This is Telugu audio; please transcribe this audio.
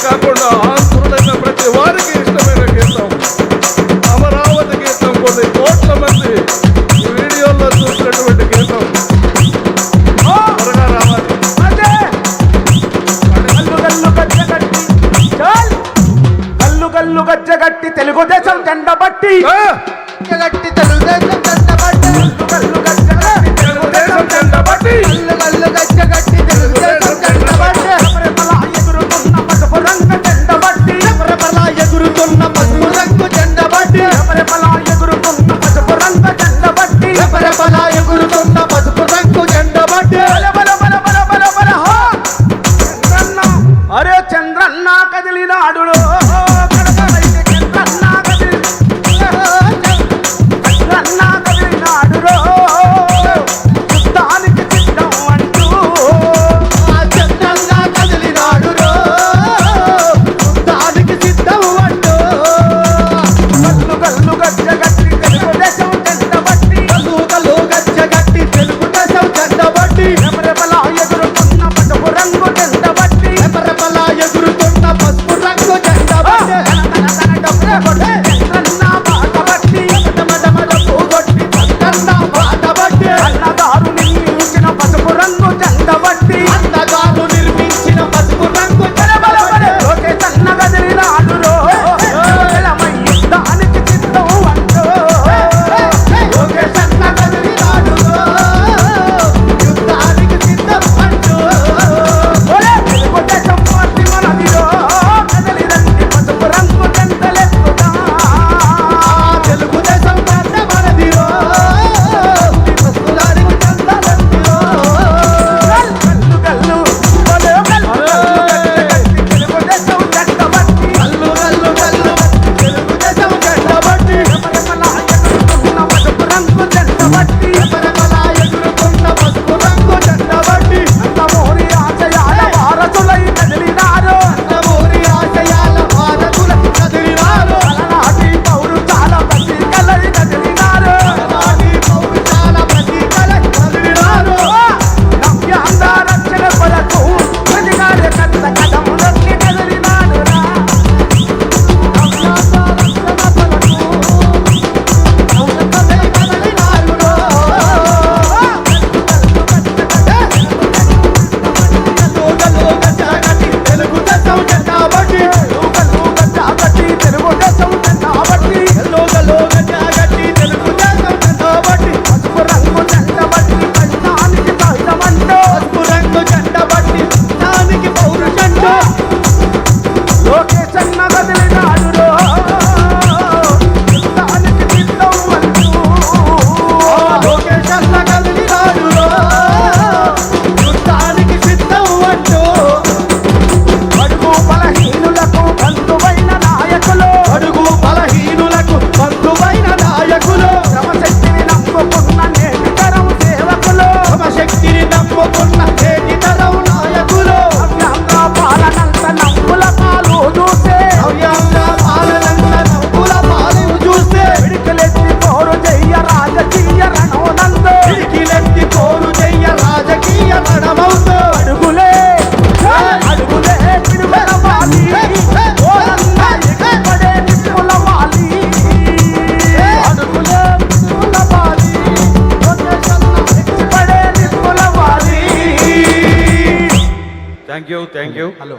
కాకుండా ఆంధ్రులైన ప్రతి వారికి ఇష్టమైన గీతం అమరావతి గీతం. కొన్ని కోట్ల మంది ఈ వీడియోలో చూసినటువంటి గీతం త్వరగా రావాలి. కల్లు గజ్జగట్టి తెలుగుదేశం జెండ బట్టి గట్టి తెలుగుదేశం జెండ బట్టి కల్లు గజ్జగట్టి తెలుగుదేశం జెండ బట్టి కల్లు గజ్జగట్టి తెలుగుదేశం జెండ బట్టి ఎగురుతున్న పసుపు రంగు జెండ బట్టి ఎగురుతున్న పసుపు రంగు జెండ బట్టి ఎగురుతున్న పసుపు రంగు జెండ బట్టి ఎగురుతున్న పసుపు రంగు జెండ బట్టి చంద్రన్న అరే చంద్రన్న కదిలినాడు థ్యాంక్ యూ. హలో